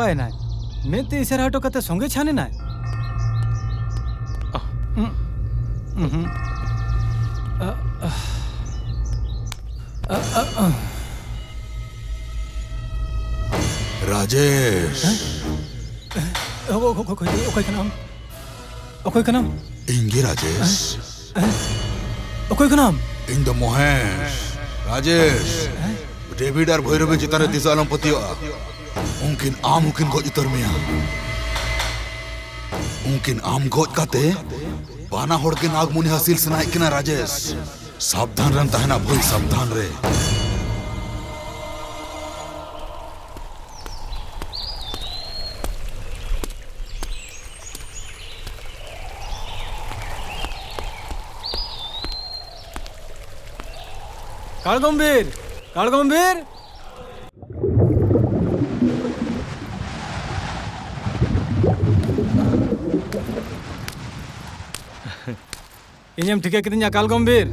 Okay नाय मेते इशारा हटो कते संगे छाने नाय राजेश ओकाय कनाम इंगे राजेश ओकाय कनाम इन द मोहेश राजेश डेविड और भैरवी चितान दिस आलम पतियो उनकिन आम उनकिन गो इतर मिया उनकिन आम गो काते बाना होड़ के नागमुनि हासिल सनाई किना राजेश सावधान रन तहना भूल सावधान रे कालगंभीर कालगंभीर इन्हें ठीक है कितनी कालगंभीर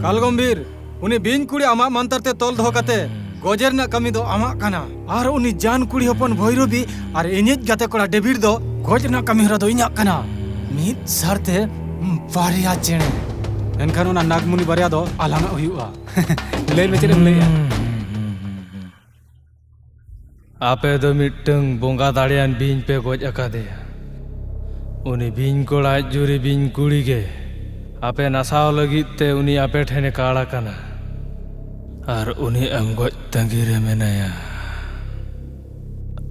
कालगंभीर उन्हें बीन कुड़ी आमा मंत्र ते तोल दो कते गोजेर ना कमी दो आमा काना और उन्हीं जान कुड़ी हपन भैरवी और इन्हें गाते कोड़ा डेविड दो गोजेर ना कमी हरा दो इन्या काना मीत सरते बारिया चेने एनखान उना नागमुनि बारिया दो आलांगा हुआ ले में चले ले आपे दो मिट्टंग बोंगा दाड़ियान बीन पे गोज अकादे उन्हीं बीन कोड़ा जुरी बीन कुड़ी के आपे नसाव लगी ते उन्हीं आपे ठेने काड़ा काना और उन्हीं अंगोज तंगीरे में नया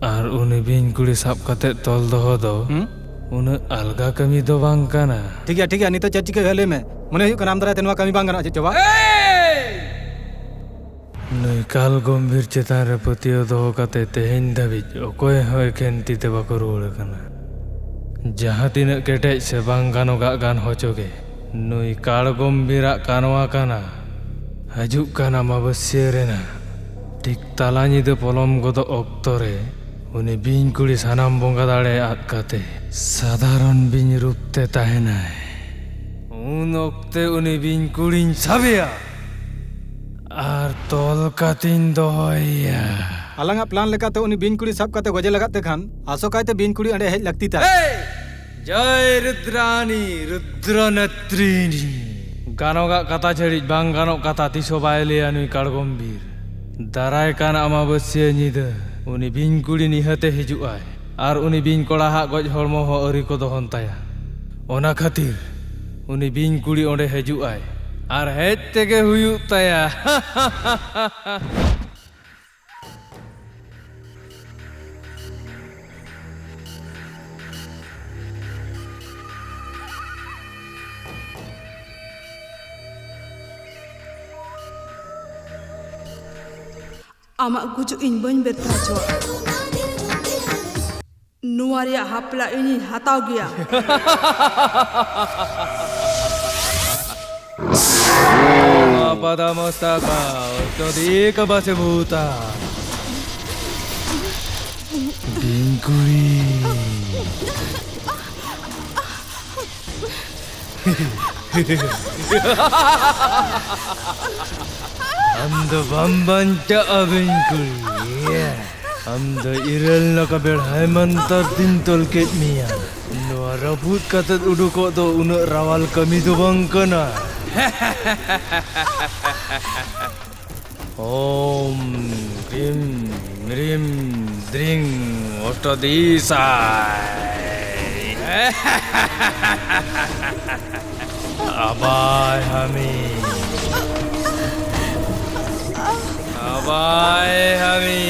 और उन्हीं बीन कुड़ी साब कते तोल दो उन्हें अलगा कमी दो बांग काना ठीक है नहीं तो चर्ची के गले में मने हुई नाम दरा तेनवा कमी बांग ना जवा नई काल गंभीर चेतान रे पतियो दो कते तेहेन धाबिज ओकोय होय केंती ते बाको रुवाड़ काना जहां तिना केटेज से बांग गानो गान होचोगे नई काल गंभीरा कानवा काना हजुक काना माबस्ये रेना ठीक ताला निदे पलम गोदो ऑक्तो रे उन्हें बीन कुड़ी सानाम बोंगा दाड़े आद काते साधारण बीन रूपते ताहेनाय उन ऑक्ते उन्हें बीन कुड़ी साबिया आर तोल कातिन दोया आलांगा प्लान लेकाते उन्हीं बीन कुड़ी सब काते गोजे लगाते खान आसो कायते बीन कुड़ी अंडे हेज लगती था जय रुद्रानी रुद्रनेत्रिनी गानोगा कथा छड़ी बांग गानो कथा तिसो बायलिया नुई कालगंभीर दाराय कान अमाबस्या निदा उनी बीन कुड़ी निहते हिजुआय आर उनी बीन कोड़ा हा गज हड़मो हो अरी को दोहन ताया ओना खातिर उनी बीन कुड़ी ओंडे हिजुआय आर हेज तेगे हुयुग ताया आमाक गुजुक इन बन बेरथा जो नुआरिया हापला इनी हाताव गया pada mustaka todi kabase buta Bingkuri Amda bambanta Bingkuri Amda iral na kabel haimantar tintol ket miya no rabut katat uduko to una rawal kami to bangkana Om Grim Grim Dring Ottodisai Abai Hami Abai Hami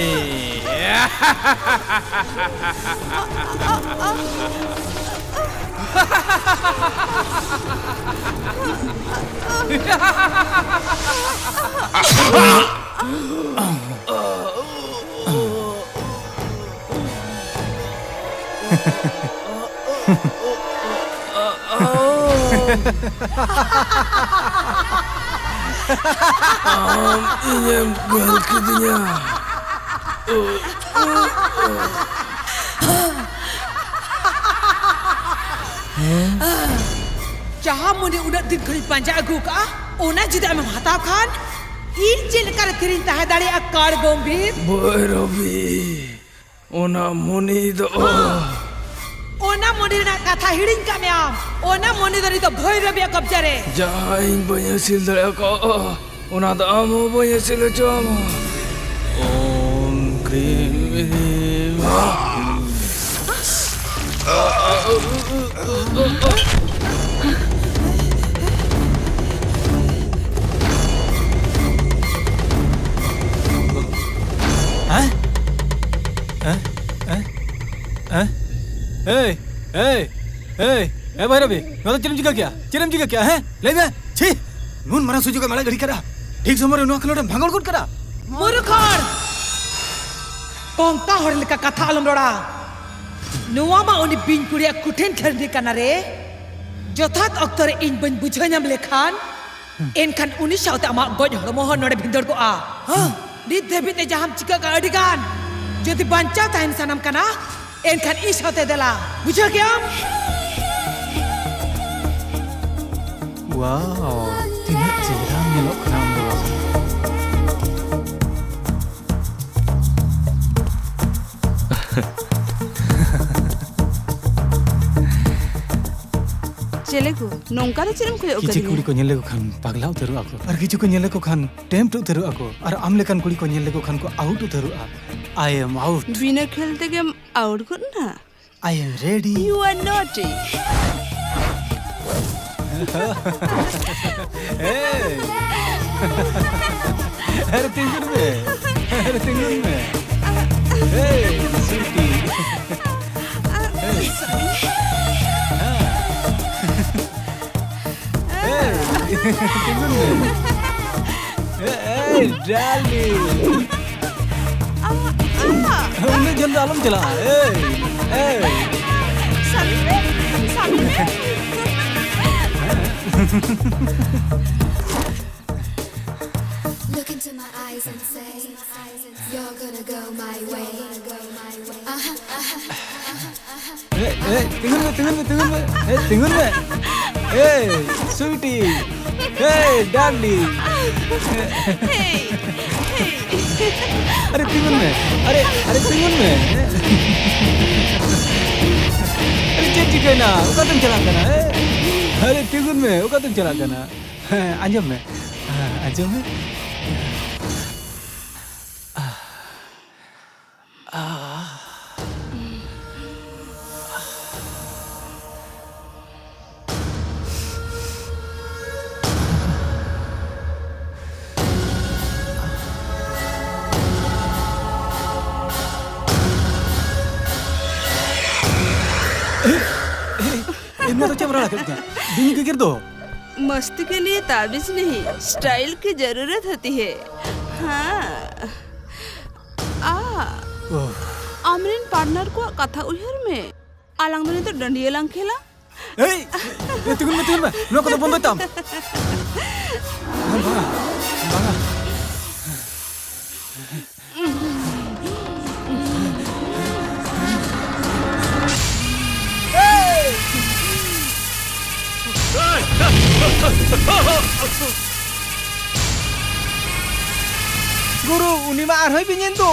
Inyam gal kidinya जहाँ मुझे उन्हें दिन खड़ी पंजा अगू का ओना जिदा में हाथा खान इन जिल कर तिरिन तह दाड़े अकार गंभीर भैरवी ओना मुनि दो ओना मुनि ना कथा हिडिन का में आम ओना मुनि दरी तो भैरवी कब्जा रे जाइन बयसिल दरे को ओना द आमो बयसिल चम ओम क्रीम भैरवी नोदा चिरम चिका क्या है ले बे छी नून मरा सुजु का माला घड़ी करा ठीक समय नो खलोडे भांगल गुट करा मुरुखर कोंका होरल का कथा आलम रोड़ा नुआ मा उनी बिन कुड़िया कुठेन खरनी कना रे जोथात अक्तर इन बन बुझानाम लेखान एनखान उनी साउते आमा गज हरमो हन नोडे भिंदर को आ नित देबी ते जहाम चिका का अडिगान जदि बांचा ताइन सनम कना एनखान ई साउते देला बुझा गया वाओ तिना चेहरा मेलो खराम दो चले को नौका तो चिरम को किछि कुड़ी को नेले को खान पगला उतरु आको और किछु को नेले को खान टेम्प उतरु आको और आम लेकन कुड़ी को नेले को खान को आउट उतरु आ आई एम आउट बिना खेलते गेम आउट करना I am ready you are naughty अरे तिंगुर में हे स्वीटी तिंगुर में ए डार्लिंग उन्हें जल्द आलम चला Look into my eyes and say, you're gonna go my way. तिंगुर में स्वीटी डार्लिंग अरे तिंगुर में अरे तिंगुर में अरे चेची कहना उका तुम चला करना अरे तिंगुर में उका तुम चला करना अंजम में तो चमरा लगता दिन की गिर दो मस्ती के लिए ताबीज नहीं स्टाइल की जरूरत होती है हाँ आमरीन पार्टनर को कथा उहर में आलंग तो डंडिया लंग खेला तिगुन में नो को तो बंद तम गुरु उनी मा आरहै बिनिन तो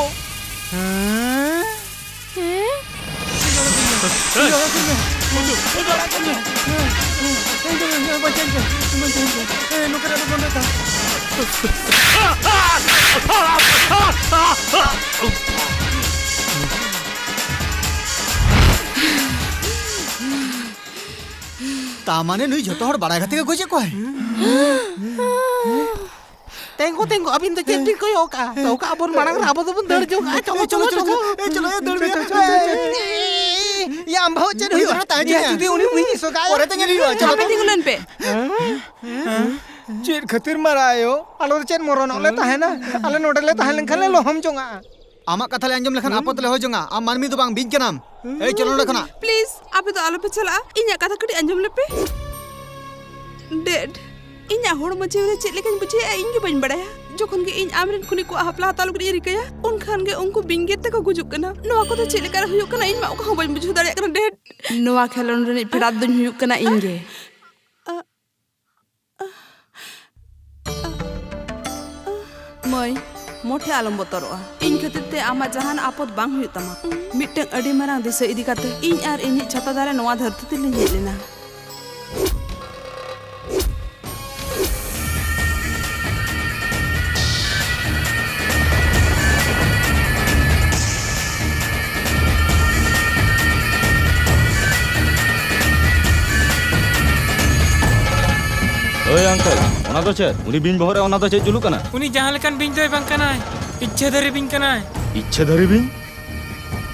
तामाने नुई झोटो हर बड़ा गते गोजे को है तेंगो अबिन तो चेंटिंग को योका तो का अपन मांग राबो तो दड़ जो चलो दड़ ये अंबाव चेन हुई रहा ताजी जुदी उनी बुई सोका और तंगे लियो चलो तिगुलन पे चेन खतिर मारायो आलो चेन मोरन ओले ताहे ना आले नोडले ताहे लंखले लोहम जोंगा आमा कथा ले अंजम लेखन आपत ले हो जोंगा आम मानमी तो बांग बिन के नाम ए चलो नोडे खना प्लीज आप तो आलो पे चला इन्या कथा कटी अंजम ले पे डेड इन्या होड़ मचे रे चेक लेकिन बुझे इन के बन बड़ाया जोखन के इन आमरिन खुनी को हपला तालुक रे रिकया उन खान के उनको बिंगे तक गुजुक कना नोआ को तो चेक लेकर हुयो कना इन मा को बन बुझु दाड़े कना डेड नोआ खेलोन रे फेरात दुन हुयुक कना इंगे मई मोठे आलम बतरोआ इन खातिर ते आमा जहान आपद बांग हुयुक तमा मिटटें अडी मारांग दिसे इदी काते इन आर इनि छाता दारे नोआ धरती ते लिन हेज लेना ओए अंकल ओना दो चेद उनी बिन बहरे ओना दो चेद जुलू कना उनी जहां लेकान बिन दोय बांग कनाय इच्छेधारी बिन कनाय इच्छेधारी बिन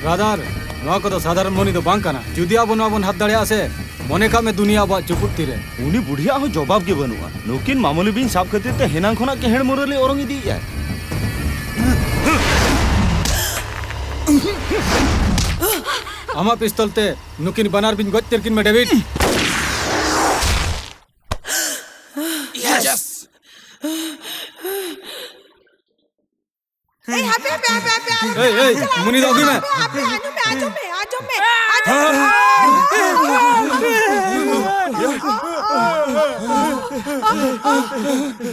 ब्रादार नोआ को तो साधारण मोनी तो बांग कना जुदी आबो नोआ बोन हाथ दाड़िया से मने का में दुनिया बा चुपुट तीरे उनी बुढ़िया हो जवाब के बनुआ नुकिन मामूली बिन साफ खातिर ते हेनांग खोना के हेड़ मुरली ओरंग इदी जाय आमा पिस्तौल ते नुकिन बनार बिन गोच तिरकिन में डेविड ए हापे मुनी दोगी में आजो में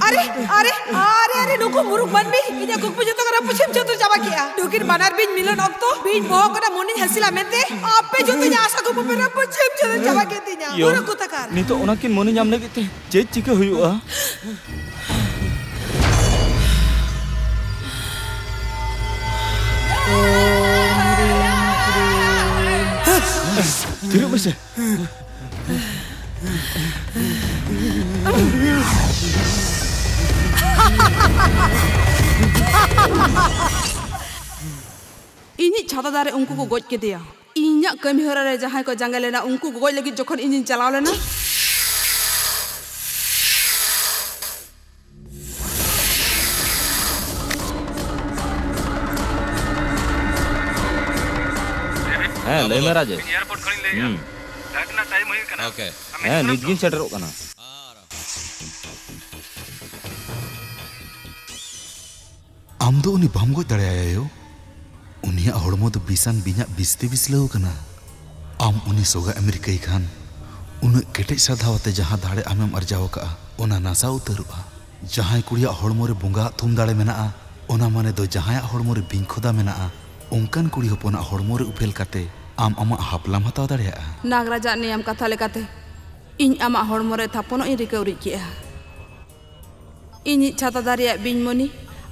अरे नुकु मुरुक बनबी इने कुक पे जतो करा पुछिम जतो जाबा किया दुकिन बनार बिन मिलन ऑक्तो बिन बहो करा मोनी हसिला मेते आपे जतो जा आशा को पे ना पुछिम जतो जाबा के तिना पूरा कुतकार नी तो ओना किन मोनी जाम लगी ते चेद चिके हुयुआ Tidak bisa. इनि छाता दारे उनको को गोज के दिया इन्या कमी हरा रे जहां को जंगल लेना उनको को गोज लगी जखन इनि चलाव लेना हाँ ले मेरा जे एयरपोर्ट खड़ी ले गया लगना टाइम होई कना ओके हाँ निजगिन सेटरो कना आम दो उनी बाम गोज दाड़िया यो उनिया हड़मो दो बिसान बिना बिस्ते बिसलाव कना आम उनी सोगा अमेरिका खान उन केटे साधावते जहां दाड़े आमेम अर्जाव का ओना नासा उतरुआ जहां कुड़िया हड़मो रे बुंगा थुम दाड़े मेना ओना माने दो जहां हड़मो रे बिंग खोदा मेना उनकान कुड़ी हपना हड़मो रे उफेल काते आम आमा हापलाम हताव दाड़िया नागराजा नियम कथा लेकाते इन आमा हड़मो रे थापनो इ रिकवरी किया इन छाता दारिया बिनमोनी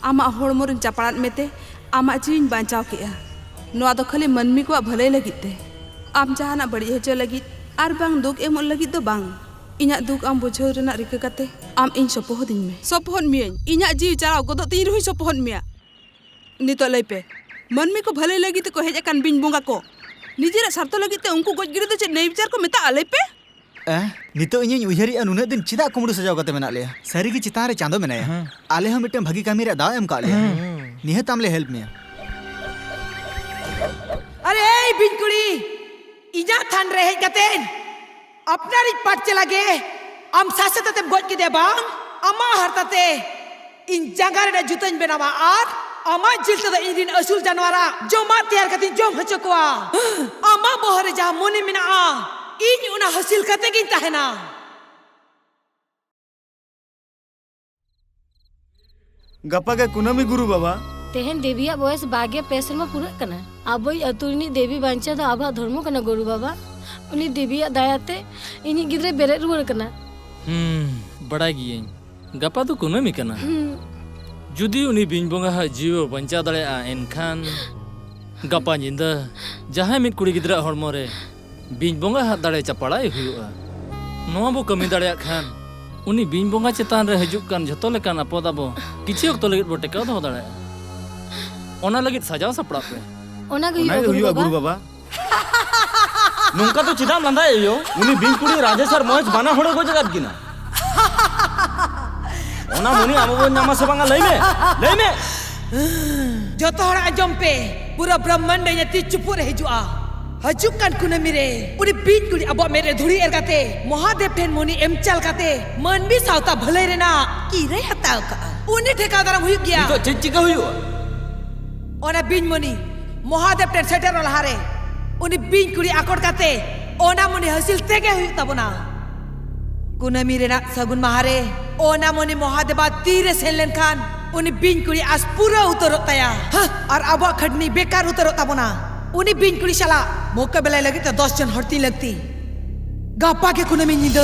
आमा हड़मो रे चापड़ात मेते आमा जीवन बांचाव किया नोआ दो खाली मनमी को भले लगिते आम जहाना बड़ी हजो लगी आर बांग दुख एमन लगी दो बांग इना दुख आम बुझाव रेना रिका काते आम इन सपोहदिन में सपोहद मियन इना जीव चलाव गोदो तीन रही सपोहद मिया नितो लइपे मनमी को भले लगी तो हेज अकान बिन बोंगा को निजेरा स्वार्थ लगी ते उनको गोज गिरी दो चे नई विचार को मेता आले पे नितो इᱧ उयहरी नुना दिन चिदा कुमड़ू सजाव कते मेना ले सारी की चितान रे चांदो मेनाया आले हम मिटम भागी कामी रे दाव एम का ले निहत आमले हेल्प मिया अरे ए बिनकुड़ी इजा थान रे हेज कतेन अपना रिच पाट चला गे आम सासे तते गोज के दे बांग अमा हरताते इन जंगार रे जुतन बेनावा आर अमा जिलते द इन दिन असूल जानवरा जोमा तैयार कति जोम हचो कोआ अमा बोहरे जा मोने मिना इन उना हासिल कते गिन ताहेना गप्पा के कुनामी गुरु बाबा तेहन देविया बयस बागे पेसल में पूरा कना आबोई अतुरनी देवी बांचा तो आबा धर्म कना गुरु बाबा उनी देविया दायाते इनी गिद्रे बेरे रुवर कना बड़ा गियें गप्पा तो कुनामी कना जुदी उनी बिन बोंगा हा जीव बंचा दड़े एनखान गप्पा निंदा जहां मिट कुड़ी गिद्रा हड़मो रे बिन बोंगा हा दड़े चपड़ाई हुआ नोआ बो कमी दड़े खान उनी बिन बोंगा चेतान रे हजुक कान जतो लेकान आपद आबो किछि ओक्तो लगित बो टेकाव दो दड़े ओना लगित सजाव सपड़ा पे ओना हुआ गुरु बाबा नोंका तो चिदाम लंदा यो उनी बिन कुड़ी राजेशर मोज बाना होड़े को जगत गिना ओना मुनी आमबो नामा से बांगा लई में जतो हड़ा आजम पे पूरा ब्रह्मांड ने ती चुप रह जुआ हजुक कान कुनामी रे उनी बिन कुड़ी अब मेरे धुड़ी एर काते महादेव ठेन मोनी एम चल काते मन भी सावता भले रे ना की रे हताव का उनी ठेका दरम हुई गया तो चिचिका हुई ओना बिन मोनी महादेव ठेन सेटर वाला हारे उनी बिन कुड़ी आकोड़ काते ओना मोने हासिल तेगे हुई तबना कुनामी रेना सगुन महारे ओना मोने महादेवा तीरे सेन लेनखान उनी बिन कुड़ी आज पूरा उतरत तया और अब खडनी बेकार उतरत तबना उनी बिन कुड़ी साला मौका बेलाय लगी तो 10 जन हरती लगती गापा के कुनामी निद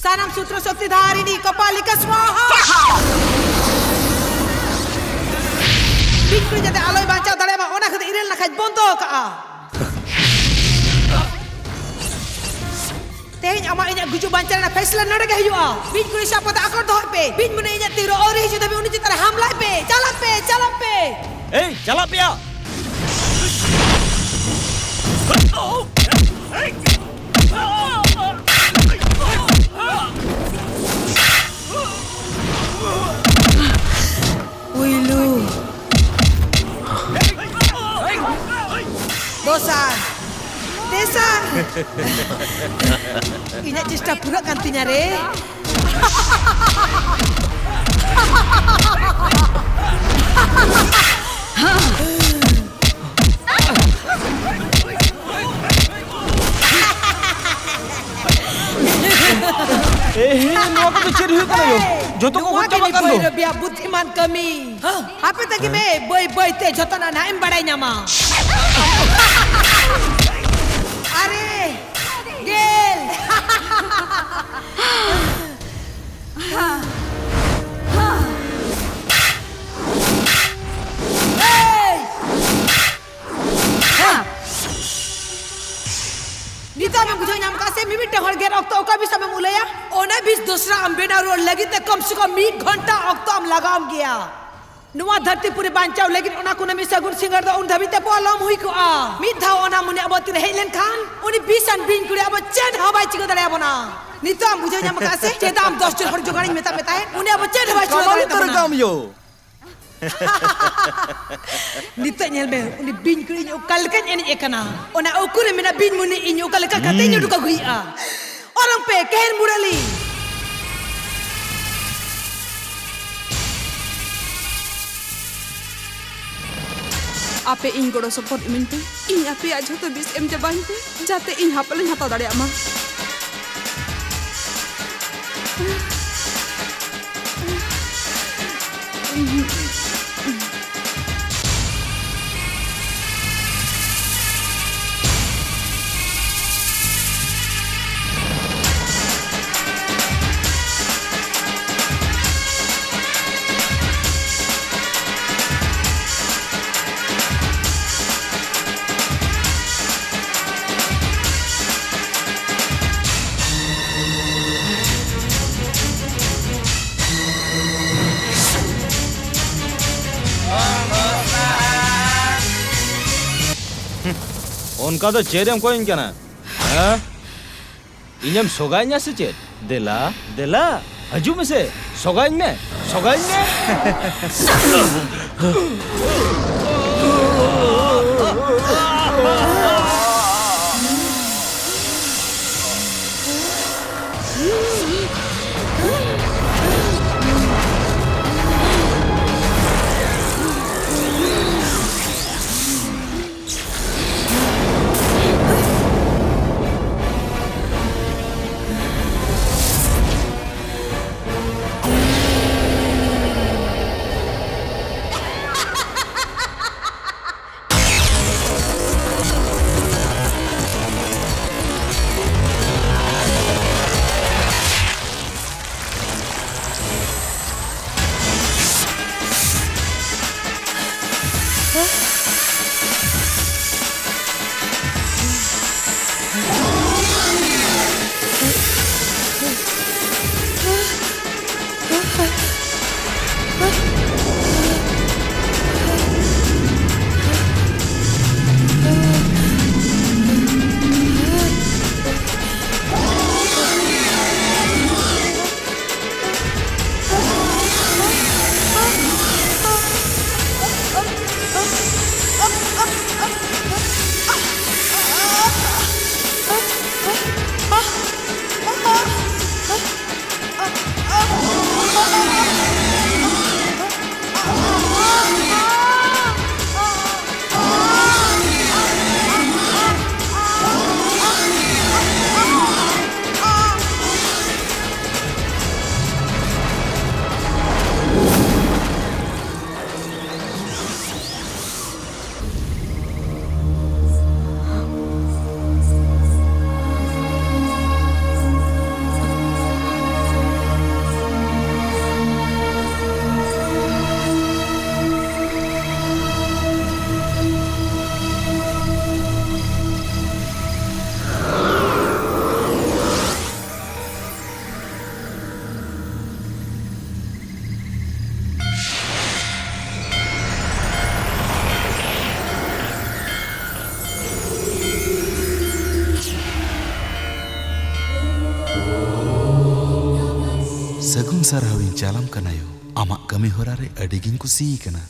सानम सूत्र शक्तिधारिणी कपालिका स्वाहा बिन जाते आलोय बांचा दाड़े मा ओना खते इरेल नखाज बंदो का तेज अमा इना गुजु बांचा ना फैसला नडे के हुआ बिन कुड़ी सापत आकर दो पे बिन मुने इना तीरो और ही जदे उनी चितर हमला पे चला पे ए चला पिया Wilu Dosa Desa Inya cista pura kantinya re नोआ को बिचर हुई कना यो जोतो को Nuwa गुट्टा kini बकन boy दो biar budiman kami Apa tadi be boy te joto na naim badainya ma Are Gel Nita में बुझो नाम का से मिमी टहल गेर अक्तो का भी समय मुलया ओने बीच दूसरा अंबेना रोड लगी ते कम से कम 1 घंटा अक्तो हम लगाम गया नुआ धरती पूरे बांचाव लेकिन ओना कुने में सगुन सिंगर द उन धबी ते पोलम हुई को आ मिधा ओना मुने अबती हेलेन खान उनी बीसन बिन कुड़े अब चेन हवाई चिको दरे बना नितो हम बुझो नाम का से चेदाम 10 जन हर जोगानी मेता है उनी अब चेन हवाई चिको दरे कमाल काम यो Nita nyel be uni bin kuri nyu kalkan eni ekana ona okure mena bin muni inyu kalkan kate nyu duka gui a orang pe kehen murali ape ing godo support imin pe ing ape aja to bis em jabain pe jate ing hapalen hata dare ama उनका तो चेहरे हमको इन क्या ना हाँ इन्हें सोगाई ना से चेर देला देला हजू में से सोगाई ने सगुन सारहाविन चालाम कनायो आमा कमी होरा रे अडिगिन कुसी कना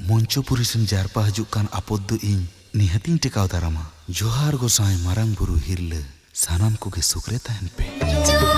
मंचोपुरी सेन जारपा हजुक कान आपद दो इन निहतिन टेकाव दारामा जोहार गोसाई मारांग बुरु हिरले सानाम कुगे सुकरे तहन पे